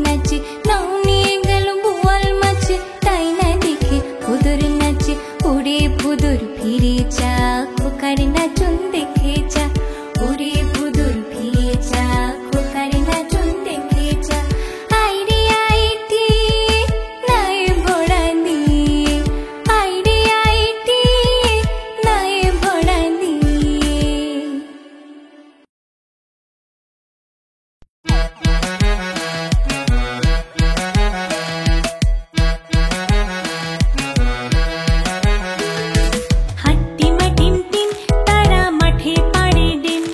নাচে, নাও নিয়ে গেল বোয়াল মাছে, তাই না দেখে ভোদর নাচে। ওরে ভোদর ফিরে যা, খোকার নাচন দেখে যা। ওরে ভোদর ফিরে যা, খোকার নাচন দেখে যা। আইরে আইটি নাই ভরা দিয়ে, আইরে আইটি নাই ভরা দিয়ে। হাট্টিমা টিম টিম তারা মাঠে পাড়ে ডিম।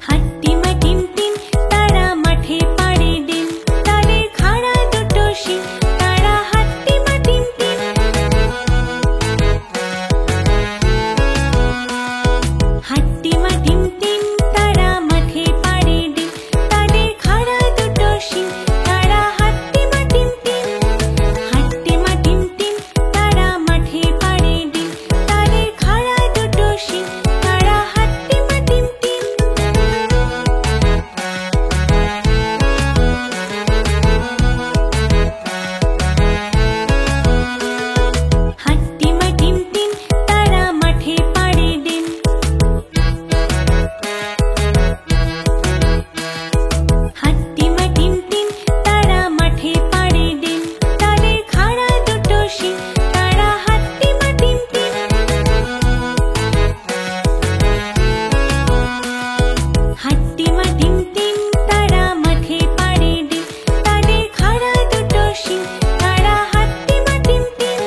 হাট্টিমা টিম টিম তারা মাঠে পাড়ে ডিম। তাদের খাড়া দুটো শিং, তারা হাট্টিমা টিম টিম। হাট্টিমা টিম টিম তারা মাঠে পাড়ে ডিম। তাদের খাড়া দুটো শিং, তারা হাট্টিমা টিম টিম। হাট্টিমা টিম টিম তারা মাঠে পাড়ে ডিম। তাদের খাড়া দুটো শিং, তারা হাট্টিমা টিম টিম। হাট্টিমা টিম টিম তারা মাঠে পাড়ে ডিম। হাট্টিমা টিম টিম তারা মাঠে পাড়ে ডিম। তাদের খাড়া দুটো শিং, তারা হাট্টিমা টিম টিম। হাট্টিমা টিম টিম তারা মাঠে পাড়ে ডিম। তাদের খাড়া দুটো শিং, তারা হাট্টিমা টিম টিম।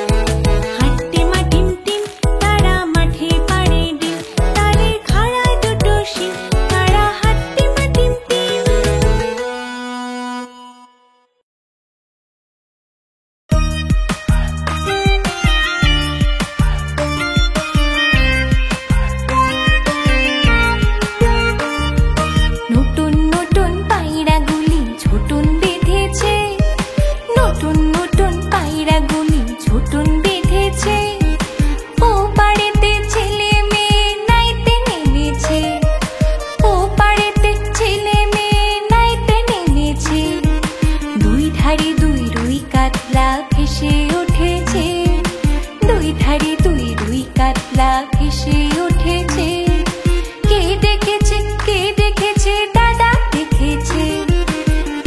হাট্টিমা টিম টিম তারা মাঠে পাড়ে ডিম। তাদের খাড়া দুটো শিং, তারা হাট্টিমা টিম টিম। নতুন নতুন পায়রাগুলি ছোটন বেঁধেছে, নতুন নতুন পায়রাগুলি ছোটন বেঁধেছে। ও পাড়েতে ছেলে মেয়ে নাইতে নেমেছে, ও পাড়েতে ছেলে মেয়ে নাইতে নেমেছে। দুই ধারে দুই রুই কাতলা ভেসে উঠেছে, দুই ধারে দুই রুই কাতলা ভেসে উঠেছে। কে দেখেছে, কে দেখেছে, দাদা দেখেছে।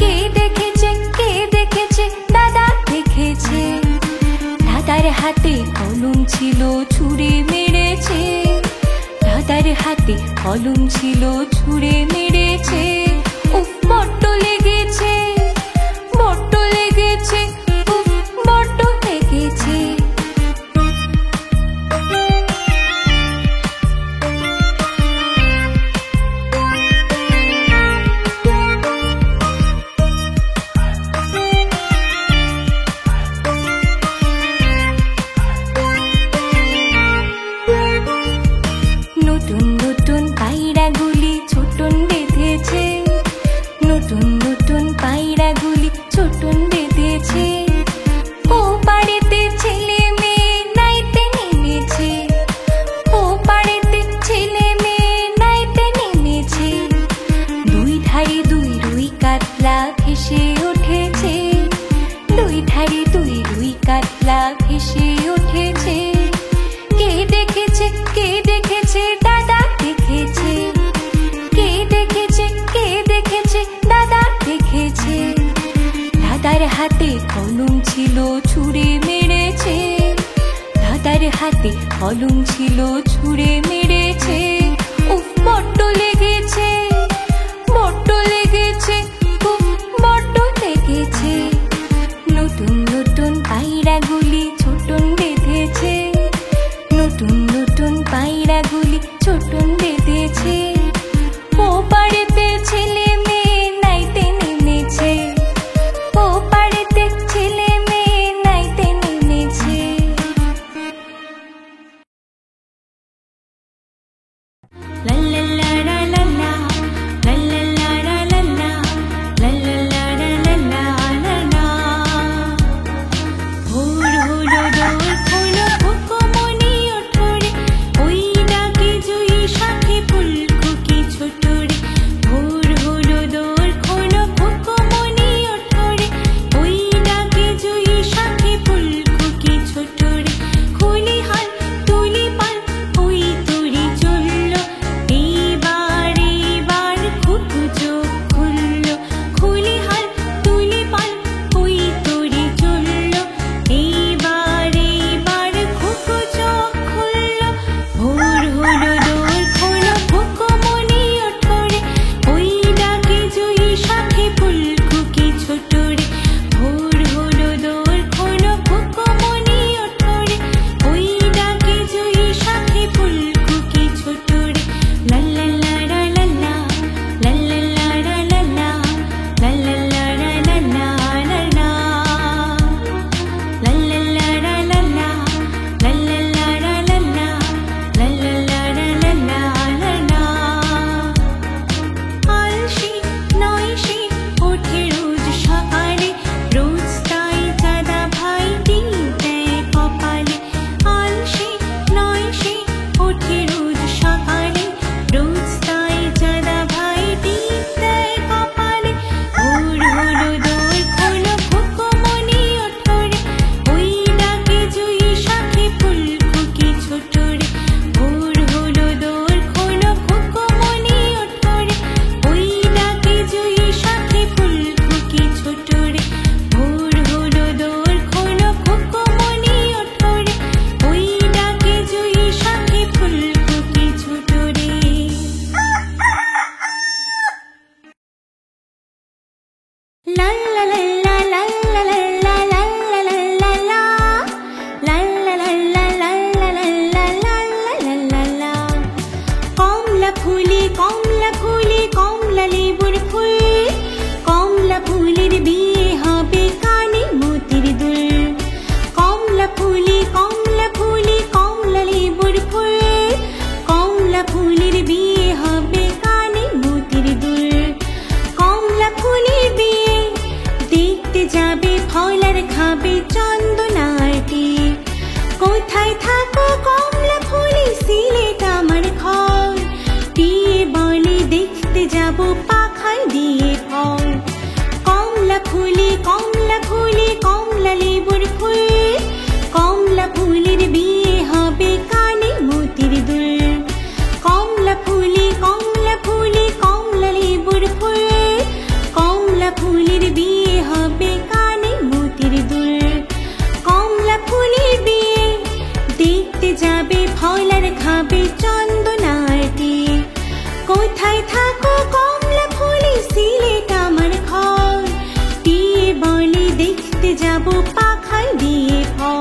কে দেখেছে, কে দেখেছে, দাদা দেখেছে। দাদার হাতে কলম ছিল ছুঁড়ে মেরেছে, দাদার হাতে কলম ছিল ছুঁড়ে মেরেছে। উফ বড্ড লেগেছে, বড্ড লেগেছে, উফ বড্ড লেগেছে। নতুন নতুন পায়রাগুলি ছোটন বেঁধেছে, নতুন নতুন পায়রাগুলি ছোটন বেঁধেছে। ও পাড়েতে ছেলে মেয়ে নাইতে নেমেছে, ও পাড়েতে ছেলে মেয়ে নাইতে নেমেছে। দুই ধারে দুই রুই কাতলা ভেসে উঠেছে, দুই ধারে দুই রুই কাতলা ভেসে উঠেছে। কে দেখেছে, কে দেখেছে, দাদা দেখেছে। কে দেখেছে, কে দেখেছে, দাদা দেখেছে। দাদার হাতে কলম ছিল ছুঁড়ে মেরেছে, দাদার হাতে কলম ছিল ছুঁড়ে মেরেছে। উফ বড্ড লেগেছে, বড্ড লেগেছে, উফ বড্ড লেগেছে। নতুন নতুন পায়রাগুলি ছোটন বেঁধেছে, নতুন নতুন পায়রাগুলি ছোটন বেঁধেছে। ও পাড়েতে ছেলে মেয়ে নাইতে নেমেছে, ও পাড়েতে ছেলে মেয়ে নাইতে নেমেছে। কমলা লেবুর ফুল কমলা ফুলের বিয়ে হবে কানে মতির দুল কমলা ফুলে কমলা লেবুর ফুল কমলা ফুলের বিয়ে হবে কানে মতির দুল কমলা ফুলের বিয়ে দেখতে যাবে ফল আর খাবে চন্দনাটি কোথায় থাকো কমলা ফুলে সিলেট আমার ঘর বিয়ে বলে দেখতে যাব পাখায় দিয়ে ফল কমলা ফুলে কমলা লেবুর ফুল কমলা ফুলের বিয়ে হবে কানে মতির দুল কমলা ফুলে কমলা লেবুর ফুল কমলা ফুলের বিয়ে হবে কানে মতির দুল কমলা ফুলের বিয়ে দেখতে যাবে ফল আর খাবে চন্দনাটি কোথায় থাকো কমলা ফুলে সিলেট আমার ঘর বিয়ে বলে দেখতে যাব পাখায় দিয়ে ফল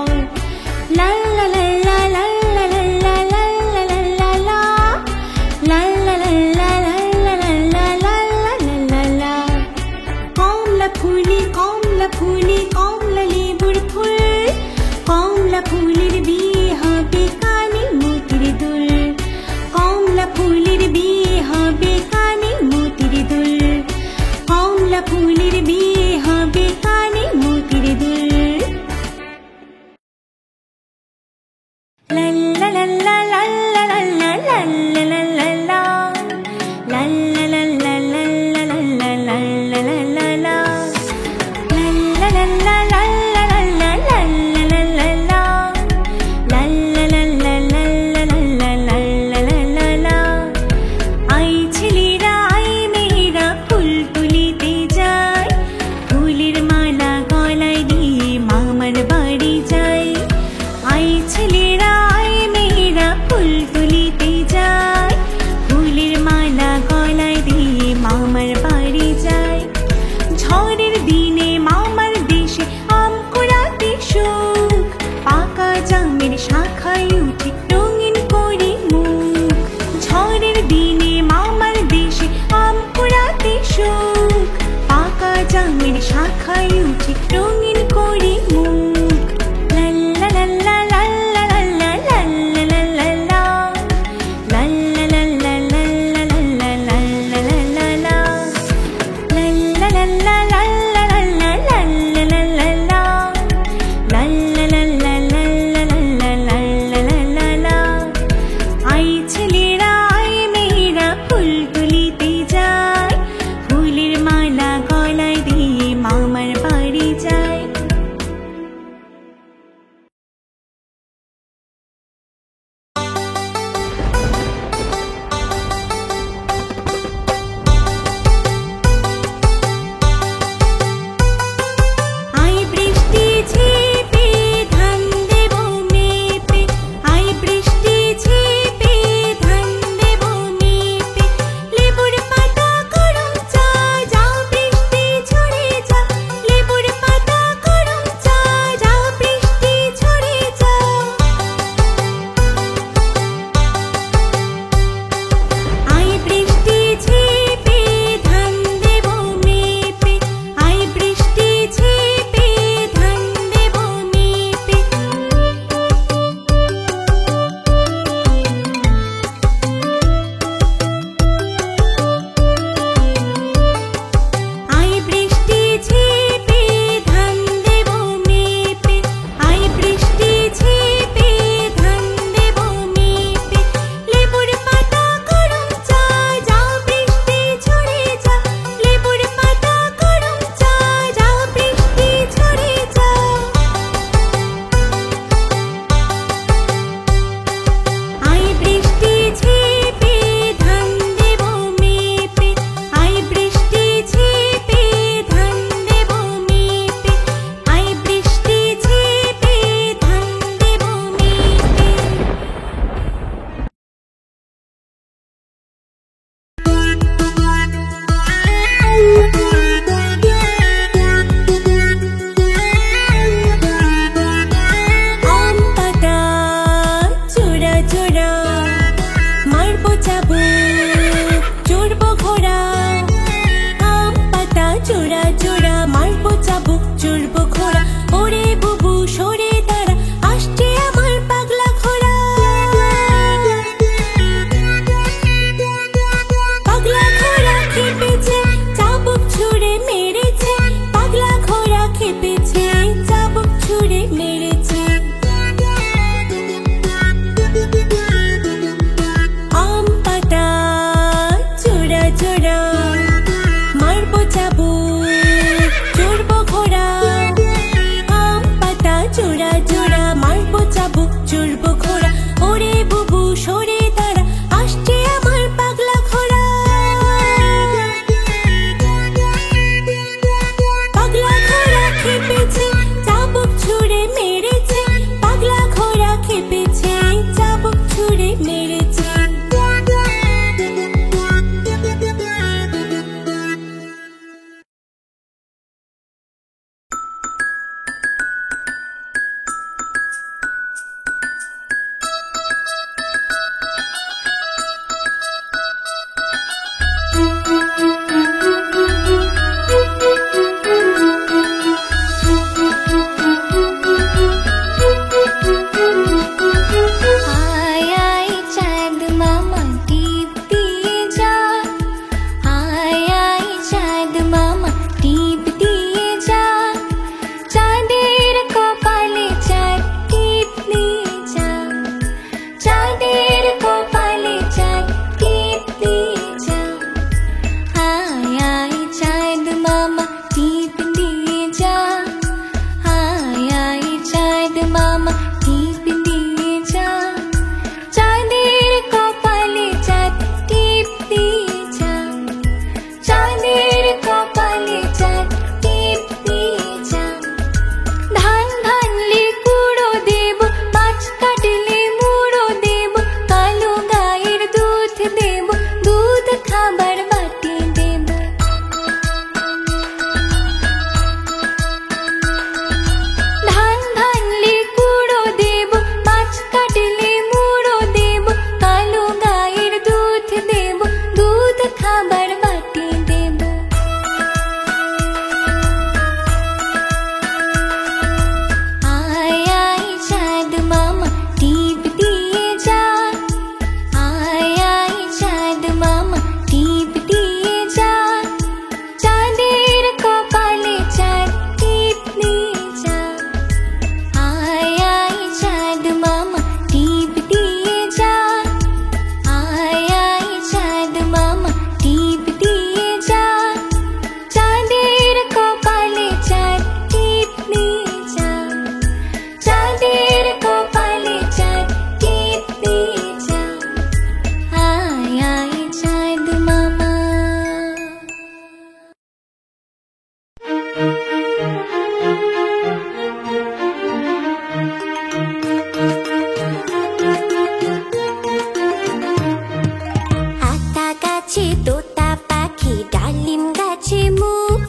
ডালিম গাছে মুখ,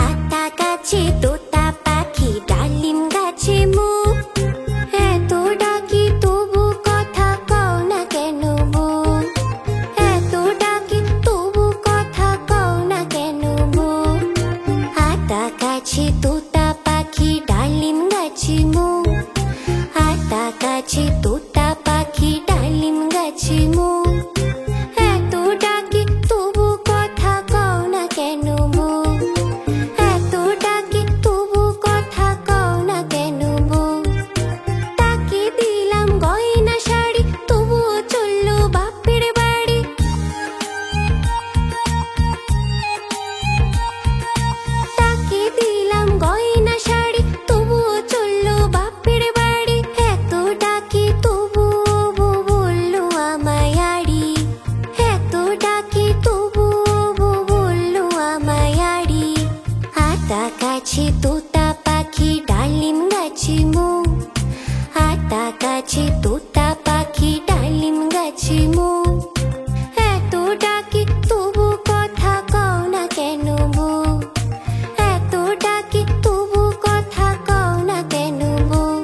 আতা গাছে তোতা পাখি ডালিম গাছে মুখ। এত ডাকি তবু কথা কও না কেন বউ, এত ডাকি তবু কথা কও না কেন বউ। আতা গাছে তোতা পাখি ডালিম গাছে মুখ, আতা গাছে তোতা পাখি ডালিম গাছে মুখ। এত ডাকি তবু কথা কও না কেন বউ, এত ডাকি তবু কথা কও না কেন বউ। তাকে দিলাম গয়না শাড়ি তবুও চললো বাপের বাড়ি, তাকে দিলাম গয়না শাড়ি তবুও চললো বাপের বাড়ি। এত ডাকি তবুও বউ বললো আমায় আড়ি, এত ডাকি তবুও বউ বললো আমায় আড়ি। আতা গাছে তোতা পাখি ডালিম গাছে মুখ, আতা গাছে তোতা পাখি ডালিম গাছে মুখ। এত ডাকি তবু কথা কও না কেন বউ, এত ডাকি তবু কথা কও না কেন বউ।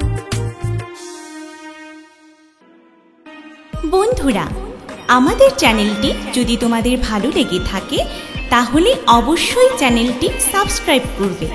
বন্ধুরা, আমাদের চ্যানেলটি যদি তোমাদের ভালো লেগে থাকে তাহলে অবশ্যই চ্যানেলটি সাবস্ক্রাইব করবে